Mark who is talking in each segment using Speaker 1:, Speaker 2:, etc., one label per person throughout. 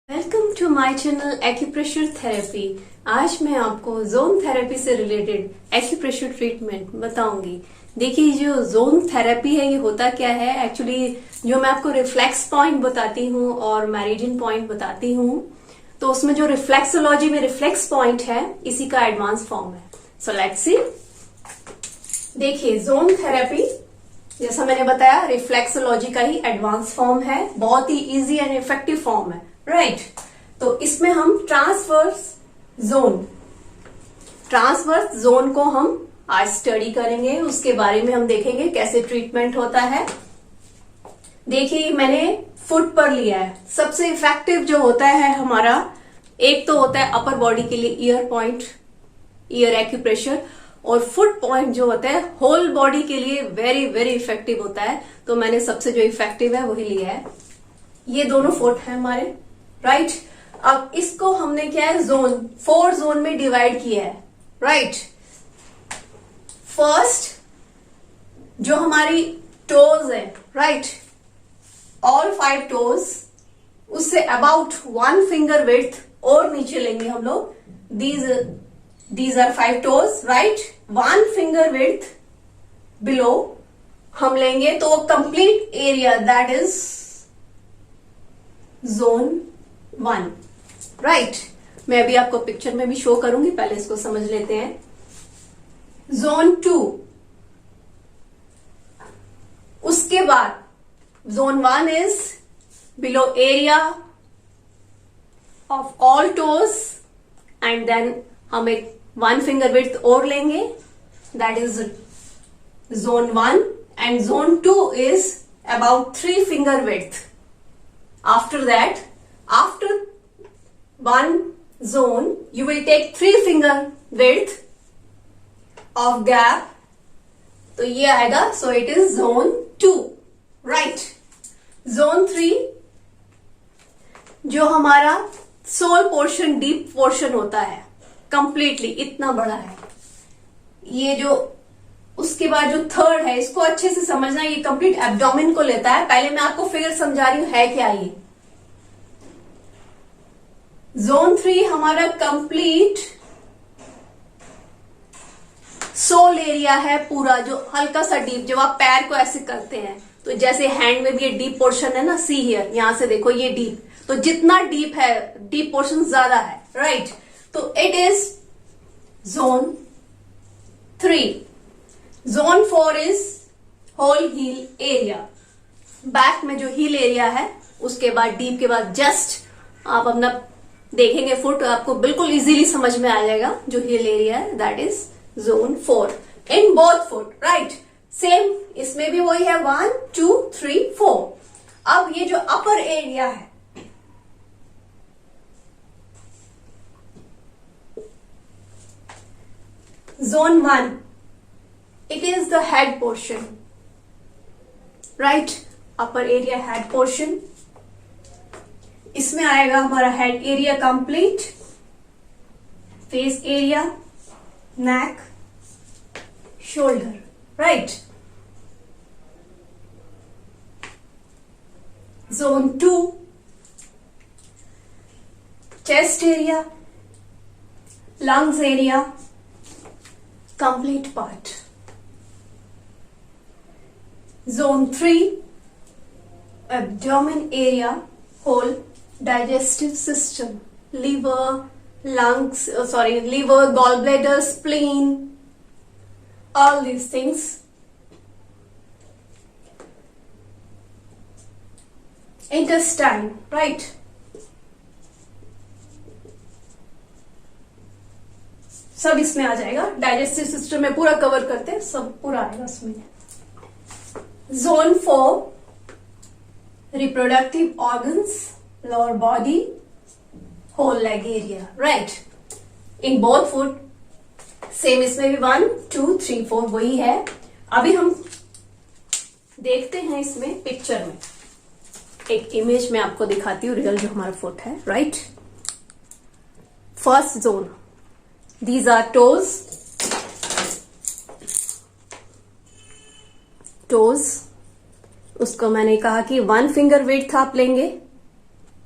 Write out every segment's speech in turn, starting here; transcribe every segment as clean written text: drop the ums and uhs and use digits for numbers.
Speaker 1: Welcome to my channel acupressure therapy. आज मैं आपको जोन थेरेपी से रिलेटेड एक्यूप्रेशर ट्रीटमेंट बताऊंगी। देखिए, जो जोन थेरेपी है ये होता क्या है एक्चुअली, जो मैं आपको रिफ्लेक्स पॉइंट बताती हूँ और मेरिडियन पॉइंट बताती हूँ, तो उसमें जो रिफ्लेक्सोलॉजी में रिफ्लेक्स पॉइंट है इसी का एडवांस फॉर्म है। So let's see. देखिए, जोन थेरेपी जैसा मैंने बताया रिफ्लेक्सोलॉजी का ही एडवांस फॉर्म है, बहुत ही इजी एंड इफेक्टिव फॉर्म है, राइट। तो इसमें हम ट्रांसवर्स जोन को हम आज स्टडी करेंगे, उसके बारे में हम देखेंगे कैसे ट्रीटमेंट होता है। देखिए, मैंने फुट पर लिया है। सबसे इफेक्टिव जो होता है हमारा, एक तो होता है अपर बॉडी के लिए ईयर पॉइंट, ईयर एक्यूप्रेशर, और फुट पॉइंट जो होता है होल बॉडी के लिए वेरी वेरी इफेक्टिव होता है। तो मैंने सबसे जो इफेक्टिव है वही लिया है। ये दोनों फुट है हमारे, राइट। अब इसको हमने क्या है, 4 जोन में डिवाइड किया है, राइट। फर्स्ट जो हमारी टोज है, राइट, ऑल 5 टोज, उससे अबाउट 1 फिंगर विड्थ और नीचे लेंगे हम लोग। These are 5 toes, right. 1 finger width below हम लेंगे, तो complete area that is zone 1, right. मैं अभी आपको पिक्चर में भी शो करूंगी, पहले इसको समझ लेते हैं। जोन 2, उसके बाद zone 1 is below area of all toes, and then हम एक 1 फिंगर विड्थ और लेंगे, that is zone 1, and zone 2 is about 3 finger width. After that, after 1 zone, you will take 3 finger width of gap. तो ये आएगा, so it is zone 2, right. Zone 3 जो हमारा soul portion, deep portion होता है, completely इतना बड़ा है। ये जो उसके बाद जो थर्ड है, इसको अच्छे से समझना, ये कंप्लीट एब्डोमेन को लेता है। पहले मैं आपको फिगर समझा रही हूं है क्या ये। जोन 3 हमारा कंप्लीट सोल एरिया है पूरा, जो हल्का सा डीप, जब आप पैर को ऐसे करते हैं तो जैसे हैंड में भी ये डीप पोर्शन है ना, सी हियर, यहां से देखो ये डीप, तो जितना डीप है, डीप पोर्शन ज्यादा है, राइट। तो it is zone 3। Zone 4 is whole heel area, back में जो हील एरिया है, उसके बाद डीप के बाद जस्ट आप अपना देखेंगे फुट, आपको बिल्कुल इजीली समझ में आ जाएगा जो हील एरिया है, that is zone 4 in both foot, right. Same इसमें भी वही है, 1 2 3 4। अब ये जो अपर एरिया है, zone 1, it is the head portion, right. upper area head portion, इसमें आएगा हमारा head area complete, face area, neck, shoulder, right. Zone 2 chest area, lungs area, complete part. Zone 3 abdomen area, whole digestive system, liver, liver, gallbladder, spleen, all these things. Intestine, right. सब इसमें आ जाएगा, digestive system में पूरा cover करते हैं, सब पूरा आएगा इसमें। Zone 4 reproductive organs, lower body, whole leg area, right. In both foot same, इसमें भी 1 2 3 4 वही है। अभी हम देखते हैं इसमें पिक्चर में, एक इमेज में आपको दिखाती हूँ रियल जो हमारा फुट है, right. First zone, these are toes, उसको मैंने कहा कि 1 फिंगर विड्थ आप लेंगे,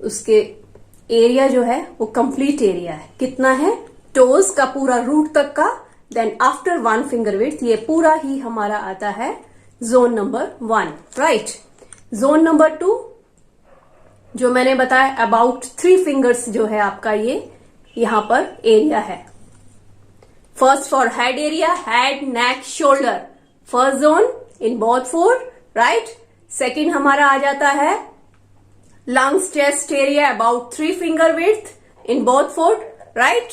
Speaker 1: उसके एरिया जो है वो कंप्लीट एरिया है। कितना है? टोज का पूरा रूट तक का, देन आफ्टर 1 फिंगर विड्थ, ये पूरा ही हमारा आता है zone number 1, right. Zone number 2 जो मैंने बताया अबाउट 3 फिंगर्स जो है आपका ये यहां पर एरिया है। First for head area, head, neck, shoulder, first zone in both foot, right. Second हमारा आ जाता है lungs, chest area about 3 finger width in both foot, right.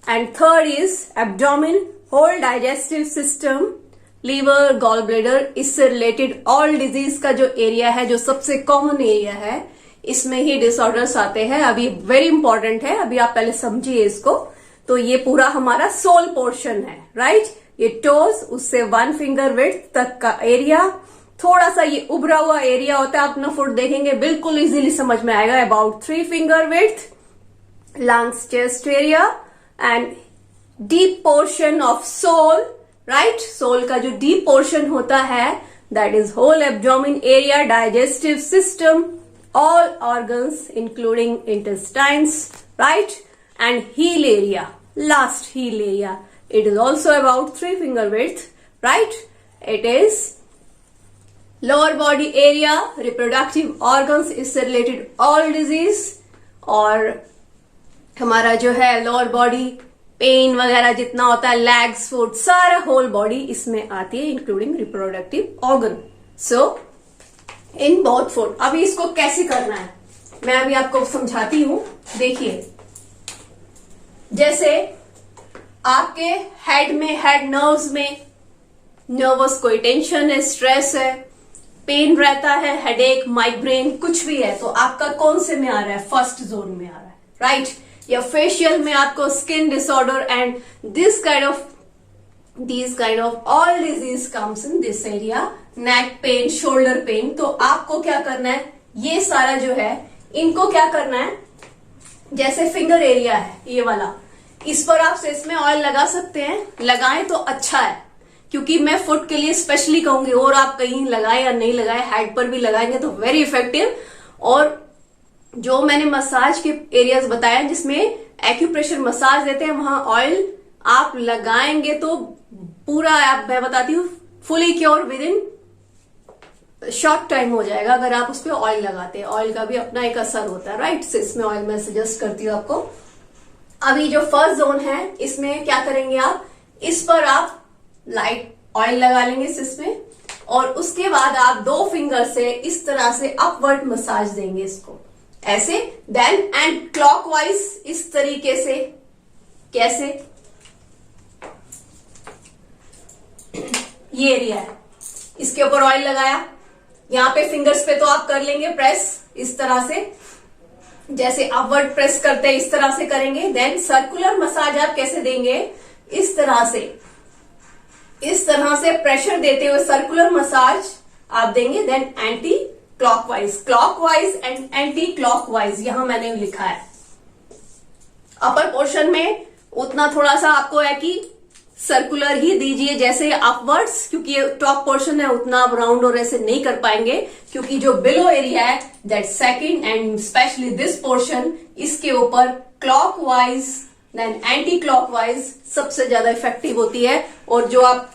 Speaker 1: And third is abdomen, whole digestive system, liver, gall bladder, इससे related all disease का जो area है, जो सबसे कॉमन एरिया है, इसमें ही डिसऑर्डर्स आते हैं। अभी वेरी इंपॉर्टेंट है, अभी आप पहले समझिए इसको। तो ये पूरा हमारा सोल पोर्शन है, राइट। ये टोज, उससे 1 फिंगर विड्थ तक का एरिया, थोड़ा सा ये उभरा हुआ एरिया होता है। अपना फुट देखेंगे बिल्कुल इजीली समझ में आएगा। About 3 finger width, lungs, chest area and deep portion of sole, right. Sole का जो डीप पोर्शन होता है that is whole abdomen area, digestive system, all organs including intestines, right, and heel area, last heel area, it is also about 3 finger width, right. It is lower body area, reproductive organs, इससे related all disease, और हमारा जो है lower body pain वगैरह जितना होता है, legs, foot, सारा होल बॉडी इसमें आती है इंक्लूडिंग रिप्रोडक्टिव ऑर्गन। सो इन बोथ फुट। अभी इसको कैसे करना है मैं अभी आपको समझाती हूं। देखिए, जैसे आपके हेड में, हेड नर्व्स में नर्वस कोई टेंशन है, स्ट्रेस है, पेन रहता है, हेडेक, माइग्रेन, कुछ भी है, तो आपका कौन से में आ रहा है? फर्स्ट जोन में आ रहा है, राइट। या फेशियल में आपको skin disorder and this kind of all disease comes in this area, neck pain, shoulder pain. तो आपको क्या करना है, ये सारा जो है इनको क्या करना है, जैसे फिंगर एरिया है ये वाला, इस पर आप इसमें ऑयल लगा सकते हैं। लगाएं तो अच्छा है, क्योंकि मैं फुट के लिए स्पेशली कहूंगी, और आप कहीं लगाए या नहीं लगाए, हेड पर भी लगाएंगे तो वेरी इफेक्टिव। और जो मैंने मसाज के एरियाज बताया जिसमें एक्यूप्रेशर मसाज देते हैं, वहां ऑयल आप लगाएंगे तो पूरा, मैं बताती हूँ, fully cure with in short time हो जाएगा अगर आप उस पर ऑयल लगाते हैं। ऑयल का भी अपना एक असर होता है, राइट। इसमें ऑयल मैं सजेस्ट करती हूँ आपको। अभी जो फर्स्ट जोन है इसमें क्या करेंगे आप, इस पर आप लाइट ऑयल लगा लेंगे इसमें, और उसके बाद आप 2 फिंगर से इस तरह से अपवर्ड मसाज देंगे इसको, ऐसे। देन एंड क्लॉकवाइज इस तरीके से, कैसे, ये एरिया है, इसके ऊपर ऑयल लगाया, यहाँ पे फिंगर्स पे तो आप कर लेंगे प्रेस इस तरह से, जैसे अपवर्ड प्रेस करते हैं इस तरह से करेंगे। देन सर्कुलर मसाज आप कैसे देंगे, इस तरह से प्रेशर देते हुए सर्कुलर मसाज आप देंगे। Then anti clockwise and anti clockwise, यहां मैंने लिखा है। अपर पोर्शन में उतना थोड़ा सा आपको है कि सर्कुलर ही दीजिए, जैसे अपवर्ड्स, क्योंकि ये टॉप पोर्शन है, उतना आप राउंड और ऐसे नहीं कर पाएंगे, क्योंकि जो बिलो एरिया है that second and specially this portion, इसके ऊपर क्लॉकवाइज देन एंटी क्लॉकवाइज सबसे ज्यादा इफेक्टिव होती है। और जो आप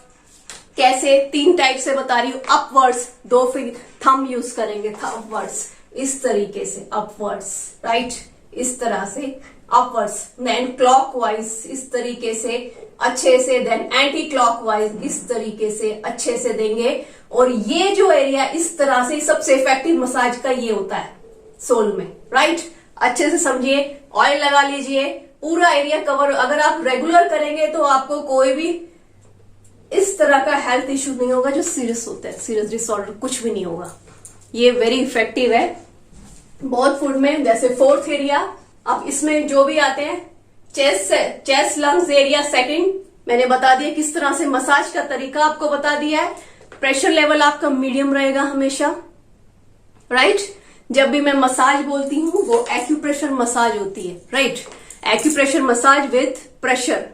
Speaker 1: कैसे 3 टाइप से बता रही हूं, अपवर्ड्स, 2 थंब यूज करेंगे, अपवर्ड्स इस तरीके से, अपवर्ड्स, राइट, इस तरह से अपवर्ड्स, देन क्लॉकवाइज इस तरीके से अच्छे से, देन एंटी क्लॉकवाइज इस तरीके से अच्छे से देंगे। और ये जो एरिया इस तरह से सबसे इफेक्टिव मसाज का ये होता है सोल में, राइट। अच्छे से समझिए, ऑयल लगा लीजिए, पूरा एरिया कवर। अगर आप रेगुलर करेंगे तो आपको कोई भी इस तरह का हेल्थ इश्यू नहीं होगा जो सीरियस होता है, सीरियस डिसऑर्डर कुछ भी नहीं होगा। ये वेरी इफेक्टिव है बहुत फूड में। जैसे 4th एरिया, अब इसमें जो भी आते हैं, चेस्ट लंग्स एरिया सेकंड मैंने बता दिया, किस तरह से मसाज का तरीका आपको बता दिया है। प्रेशर लेवल आपका मीडियम रहेगा हमेशा, राइट। जब भी मैं मसाज बोलती हूँ वो एक्यूप्रेशर मसाज होती है, right. Acupressure massage with pressure,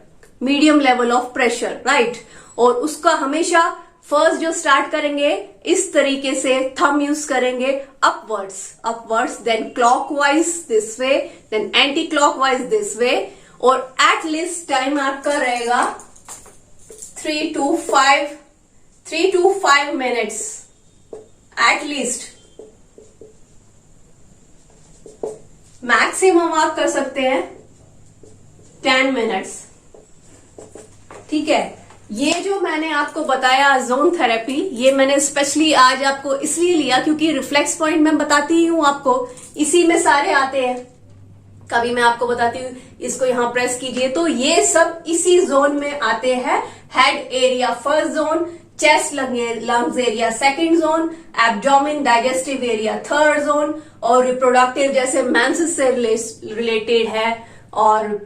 Speaker 1: medium level of pressure, right. और उसका हमेशा फर्स्ट जो स्टार्ट करेंगे इस तरीके से थंब यूज करेंगे upwards, then clockwise this way, then anti clockwise this way, और एट लीस्ट टाइम आपका रहेगा 3 to 5 minutes at least. Maximum आप कर सकते हैं 10 मिनट्स। ठीक है, ये जो मैंने आपको बताया जोन थेरेपी, ये मैंने स्पेशली आज आपको इसलिए लिया क्योंकि रिफ्लेक्स पॉइंट मैं बताती ही हूं आपको, इसी में सारे आते हैं। कभी मैं आपको बताती हूँ इसको यहां प्रेस कीजिए, तो ये सब इसी जोन में आते हैं। Head area first zone, chest lungs area second zone, abdomen digestive area third zone, और रिप्रोडक्टिव जैसे मेंसेस से रिलेटेड है और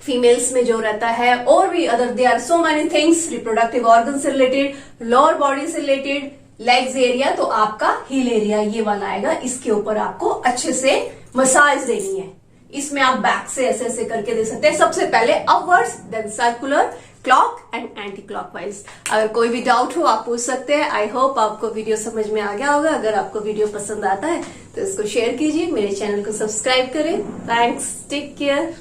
Speaker 1: फीमेल्स में जो रहता है, और भी other they are so many things, reproductive organ से रिलेटेड, लोअर बॉडी से रिलेटेड, लेग्स एरिया, तो आपका हील एरिया ये वाला आएगा। इसके ऊपर आपको अच्छे से मसाज देनी है। इसमें आप बैक से ऐसे ऐसे करके दे सकते हैं। सबसे पहले upwards, then circular, clock and anti clockwise. अगर कोई भी डाउट हो आप पूछ सकते हैं। आई होप आपको वीडियो समझ में आ गया होगा। अगर आपको वीडियो पसंद आता है तो इसको शेयर कीजिए, मेरे चैनल को सब्सक्राइब करें। Thanks, take care.